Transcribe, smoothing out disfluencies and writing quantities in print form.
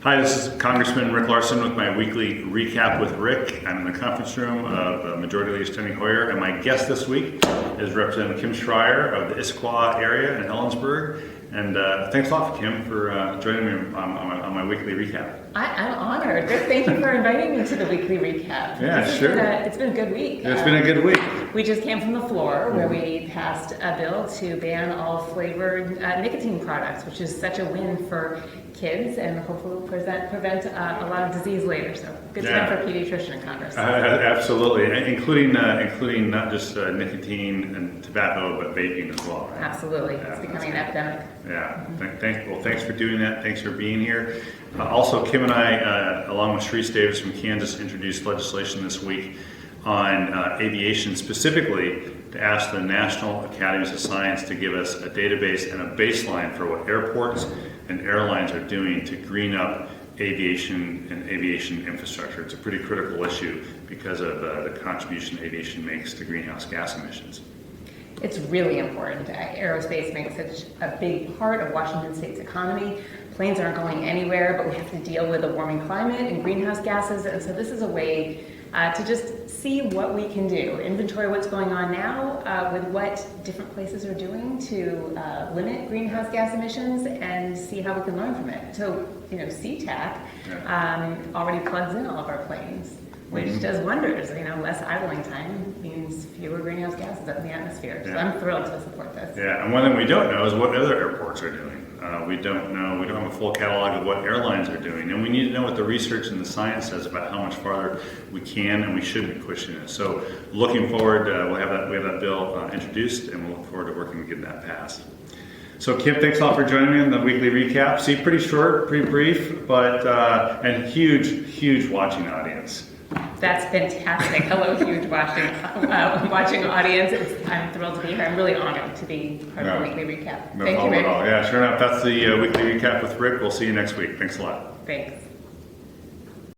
Hi, this is Congressman Rick Larsen with my weekly recap with Rick. I'm in the conference room of Majority Leader Steny Hoyer, and my guest this week is Representative Kim Schrier of the Issaquah area in Ellensburg. And thanks a lot, Kim, for joining me on my weekly recap. I'm honored. Rick, thank you for inviting me to the weekly recap. Yeah, sure. It's been a good week. It's been a good week. We just came from the floor where we passed a bill to ban all flavored nicotine products, which is such a win for kids and hopefully will prevent a lot of disease later. So good time for a pediatrician in Congress. Absolutely, including not just nicotine and tobacco, but vaping as well. Right? Absolutely, it's becoming an epidemic. Yeah, thanks for doing that. Thanks for being here. Also, Kim and I, along with Sharice Davids from Kansas, introduced legislation this week on aviation, specifically to ask the National Academies of Science to give us a database and a baseline for what airports and airlines are doing to green up aviation and aviation infrastructure. It's a pretty critical issue because of the contribution aviation makes to greenhouse gas emissions. It's really important. Aerospace makes such a big part of Washington State's economy. Planes aren't going anywhere, but we have to deal with a warming climate and greenhouse gases, and so this is a way to just see what we can do, inventory what's going on now with what different places are doing to limit greenhouse gas emissions and see how we can learn from it. So, CTAC already plugs in all of our planes, which does wonders. Less idling time means fewer greenhouse gases up in the atmosphere. So I'm thrilled to support this. Yeah, and one thing we don't know is what other airports are doing. We don't know. We don't have a full catalog of what airlines are doing, and we need to know what the research and the science says about how much farther we can and we should be pushing it. So, looking forward, we have that bill introduced, and we'll look forward to working to get that passed. So, Kim, thanks a lot for joining me on the weekly recap. See, pretty short, pretty brief, but and huge watching audience. That's fantastic. Hello, huge watching audience. I'm thrilled to be here. I'm really honored to be part of the weekly recap. No Thank you, problem Rick. at all. Yeah, sure enough. That's the weekly recap with Rick. We'll see you next week. Thanks a lot. Thanks.